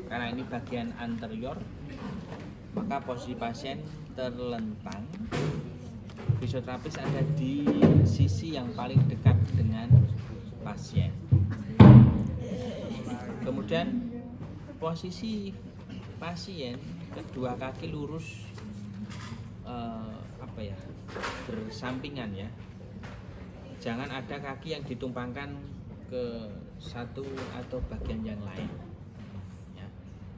Karena ini bagian anterior, maka posisi pasien terlentang. Fisioterapis ada di sisi yang paling dekat dengan pasien. Kemudian posisi pasien kedua kaki lurus bersampingan ya. Jangan ada kaki yang ditumpangkan ke satu atau bagian yang lain ya.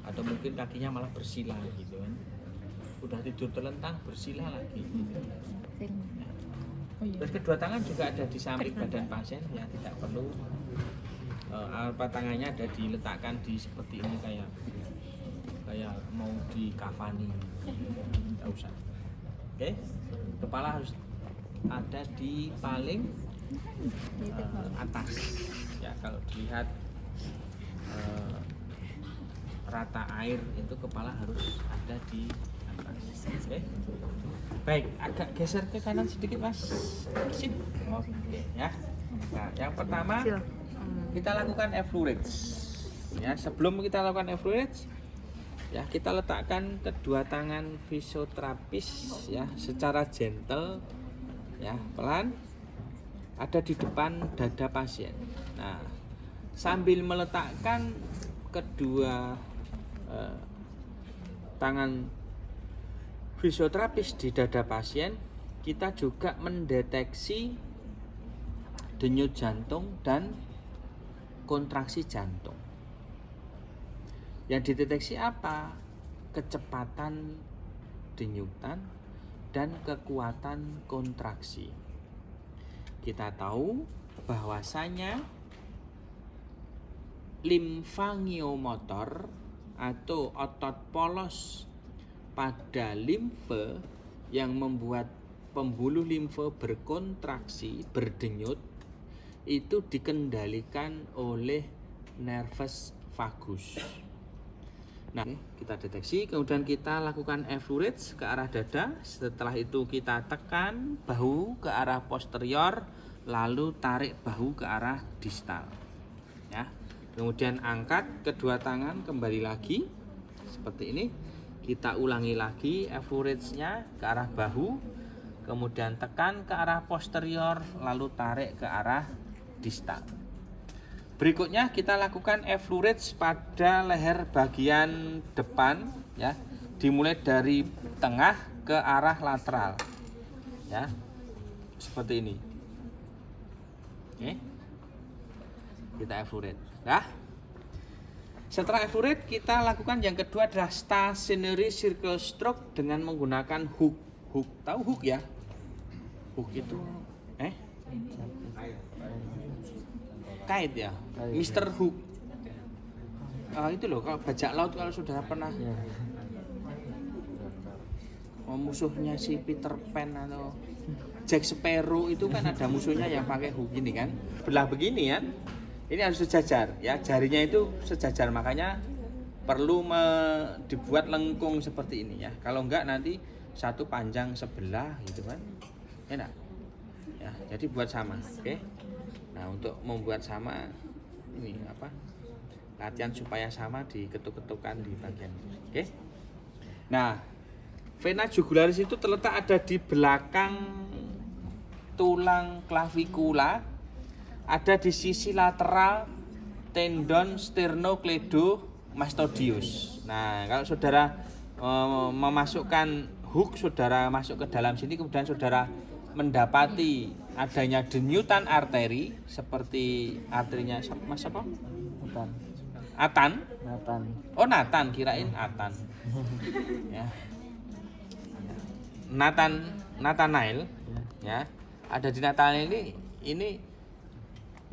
Atau mungkin kakinya malah bersila gitu kan. Udah tidur terlentang bersila lagi gitu. Ya. Terus kedua tangan juga ada di samping badan pasien ya, tidak perlu tangannya ada diletakkan di seperti ini kayak mau dikafani, tidak usah. Oke, kepala harus ada di paling atas ya. Kalau dilihat rata air itu kepala harus ada di atas. Oke. Baik, agak geser ke kanan sedikit Mas. Sip. Oke ya. Nah, yang pertama kita lakukan F-Fluids. Ya, sebelum kita lakukan F-Fluids, ya kita letakkan kedua tangan fisioterapis ya secara gentle ya, pelan, ada di depan dada pasien. Nah, sambil meletakkan kedua tangan fisioterapis di dada pasien, kita juga mendeteksi denyut jantung dan kontraksi jantung. Yang dideteksi apa? Kecepatan denyutan dan kekuatan kontraksi. Kita tahu bahwasanya limfangiomotor atau otot polos pada limfe yang membuat pembuluh limfe berkontraksi, berdenyut, itu dikendalikan oleh nervus vagus. Nah, kita deteksi, kemudian kita lakukan F-Fluids ke arah dada. Setelah itu kita tekan bahu ke arah posterior, lalu tarik bahu ke arah distal. Ya. Kemudian angkat kedua tangan kembali lagi seperti ini. Kita ulangi lagi F-Fluids-nya ke arah bahu, kemudian tekan ke arah posterior, lalu tarik ke arah distal. Berikutnya kita lakukan F-Fluids pada leher bagian depan ya, dimulai dari tengah ke arah lateral ya, seperti ini. Oke. Kita F-Fluids ya. Setelah F-Fluids kita lakukan yang kedua adalah stationary circle stroke dengan menggunakan hook. Tahu hook ya? Hook itu kait ya, Mr. Hook. Itu loh, kalau bajak laut, kalau saudara pernah musuhnya si Peter Pan atau Jack Sparrow itu kan ada musuhnya yang pakai hook ini kan, belah begini ya. Ini harus sejajar ya, jarinya itu sejajar, makanya perlu dibuat lengkung seperti ini ya. Kalau enggak nanti satu panjang sebelah gitu kan, enak ya. Jadi buat sama, oke. Nah, untuk membuat sama ini latihan supaya sama diketuk-ketukan di bagian ini. Oke. Nah, vena jugularis itu terletak ada di belakang tulang klavikula, ada di sisi lateral tendon sternocleidomastoideus. Nah, kalau saudara memasukkan hook, saudara masuk ke dalam sini, kemudian saudara mendapati adanya denyutan arteri seperti arterinya Mas apa? Atan. Oh, Nathan, kirain Atan. Ya. Nathanael ya. Ada di Nathanael ini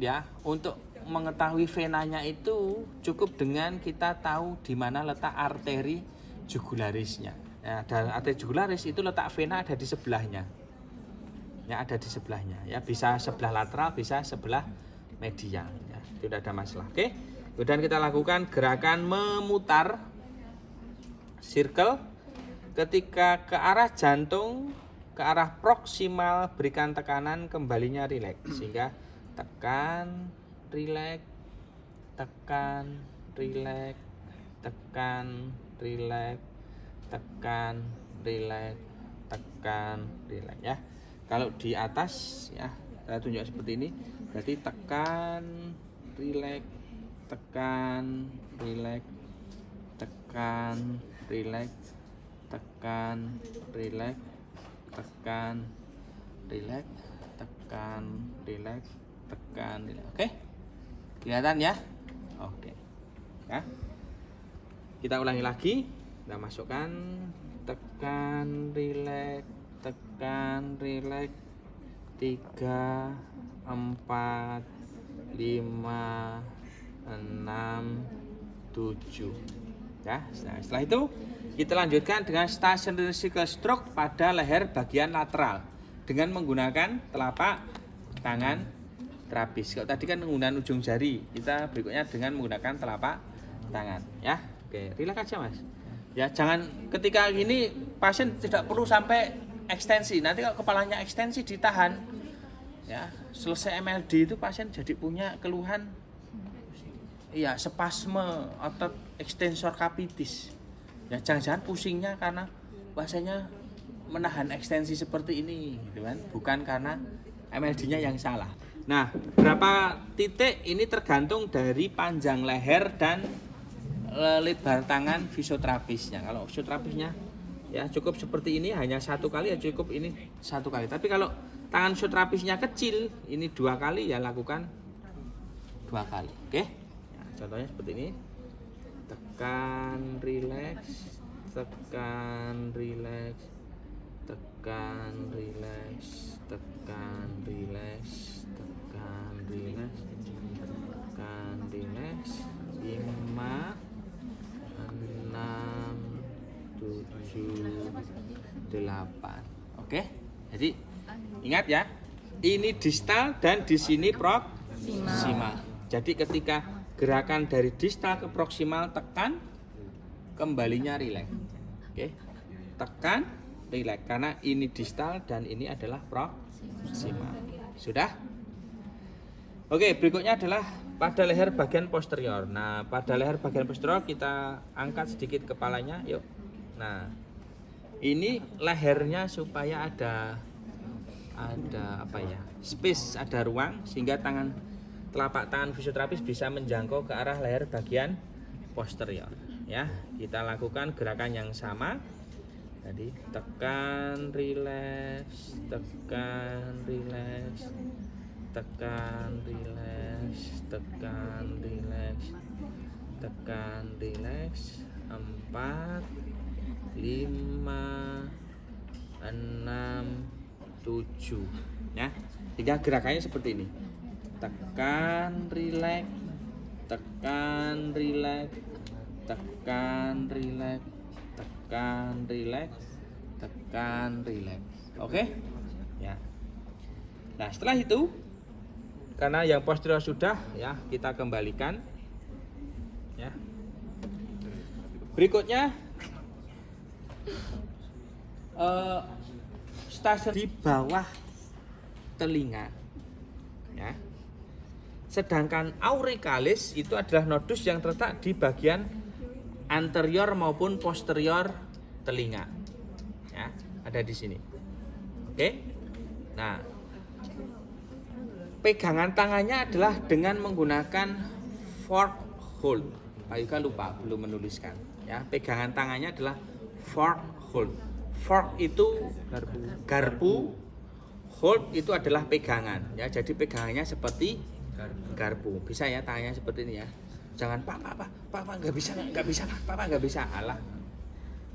ya, untuk mengetahui venanya itu cukup dengan kita tahu di mana letak arteri jugularisnya. Ya, dan arteri jugularis itu letak vena ada di sebelahnya. Ya, ada di sebelahnya ya, bisa sebelah lateral, bisa sebelah medial ya, tidak ada masalah. Oke. Kemudian kita lakukan gerakan memutar circle ketika ke arah jantung, ke arah proksimal, berikan tekanan, kembalinya rileks, sehingga tekan, rileks, tekan, rileks, tekan, rileks, tekan, rileks, tekan, rileks ya. Kalau di atas ya, saya tunjuk seperti ini, berarti tekan, rileks, tekan, rileks, tekan, rileks, tekan, rileks, tekan, rileks, tekan, rileks, tekan, rileks. Oke, kelihatan ya? Oke, ya. Kita ulangi lagi. Kita masukkan tekan, rileks, tekan, rileks, 3, 4, 5, 6, 7 ya. Nah, setelah itu kita lanjutkan dengan stationary circle stroke pada leher bagian lateral dengan menggunakan telapak tangan terapis. Kalau tadi kan menggunakan ujung jari, kita berikutnya dengan menggunakan telapak tangan ya. Oke, rileks aja Mas ya. Jangan ketika gini pasien tidak perlu sampai ekstensi. Nanti kalau kepalanya ekstensi ditahan ya, selesai MLD itu pasien jadi punya keluhan iya spasme otot ekstensor capitis ya. Jangan-jangan pusingnya karena pasien menahan ekstensi seperti ini gitu kan, bukan karena MLD-nya yang salah. Nah, berapa titik ini tergantung dari panjang leher dan lebar tangan fisioterapisnya. Kalau fisioterapisnya ya cukup seperti ini, hanya 1 kali ya cukup, ini 1 kali. Tapi kalau tangan fisioterapisnya kecil, ini 2 kali ya lakukan 2 kali. Oke, ya, contohnya seperti ini. Tekan, rileks, tekan, rileks, tekan, rileks, tekan, rileks, tekan, rileks, tekan, rileks, 5, 6, 7, 8. Oke, jadi ingat ya, ini distal dan di sini proksimal. Jadi ketika gerakan dari distal ke proksimal tekan, kembalinya rileks. Oke, tekan, rileks karena ini distal dan ini adalah proksimal. Sudah? Oke, berikutnya adalah pada leher bagian posterior. Nah, pada leher bagian posterior kita angkat sedikit kepalanya, yuk. Nah, ini lehernya supaya ada apa ya? Space, ada ruang sehingga telapak tangan fisioterapis bisa menjangkau ke arah leher bagian posterior. Ya, kita lakukan gerakan yang sama. Tadi tekan, rileks, tekan, rileks, tekan, rileks, tekan, rileks, tekan, rileks, 4, 5, 6, 7 ya. 3 gerakannya seperti ini. Tekan, rileks, tekan, rileks, tekan, rileks, tekan, rileks, tekan, rileks. Oke? Ya. Nah, setelah itu karena yang posterior sudah ya, kita kembalikan ya. Berikutnya stasiun di bawah telinga ya. Sedangkan auriculis itu adalah nodus yang terletak di bagian anterior maupun posterior telinga ya, ada di sini. Oke. Nah, pegangan tangannya adalah dengan menggunakan fork hold. Pak Yuka lupa belum menuliskan ya. Pegangan tangannya adalah fork hold. Fork itu garpu, hold itu adalah pegangan ya. Jadi pegangannya seperti garpu. Bisa ya tangannya seperti ini ya. Jangan pak nggak bisa papa nggak bisa, alah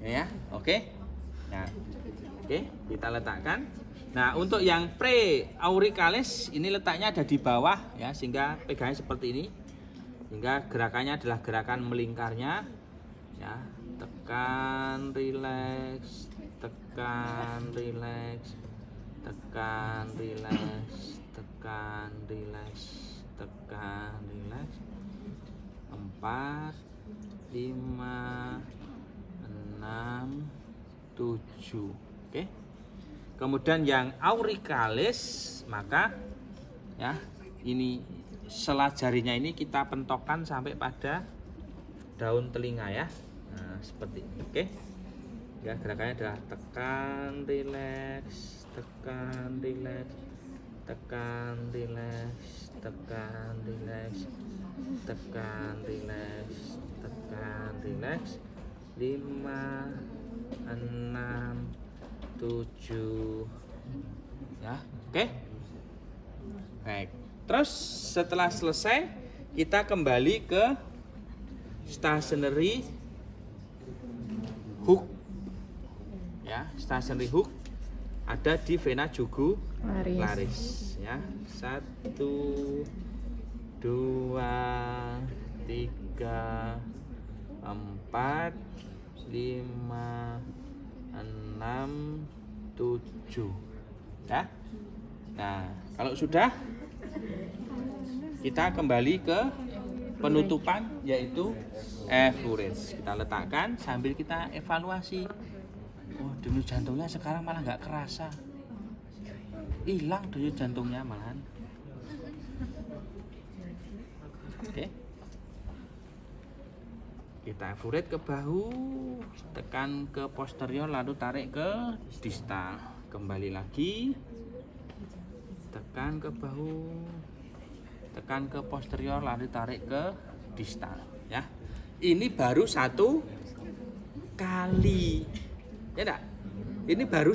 ya. Oke. Nah, oke, kita letakkan. Nah, untuk yang pre-auriculis ini letaknya ada di bawah ya, sehingga pegangnya seperti ini. Sehingga gerakannya adalah gerakan melingkarnya ya. Tekan, rileks, tekan, rileks, tekan, rileks, tekan, rileks, tekan, rileks. 4, 5, 6, 7. Oke. Kemudian yang auriculis, maka ya ini sela jarinya ini kita pentokkan sampai pada daun telinga ya. Nah, seperti ini. Oke. Ya, gerakannya adalah tekan, rileks, tekan, rileks, tekan, rileks, tekan, rileks, tekan, rileks, tekan, rileks. 5, 6, 7. Ya, oke. Baik. Terus setelah selesai kita kembali ke stationary hook. Ya, stationary hook ada di vena jugularis ya. 1, 2, 3, 4, 5, 6, 7 ya. Nah, kalau sudah kita kembali ke penutupan yaitu effluence. Kita letakkan sambil kita evaluasi. Oh, denyut jantungnya sekarang malah nggak kerasa. Hilang denyut jantungnya malahan. Oke. Kita effluate ke bahu, tekan ke posterior lalu tarik ke distal. Kembali lagi. Tekan ke bahu, tekan ke posterior lalu tarik ke distal ya. Ini baru 1 kali. Ya enggak? Ini baru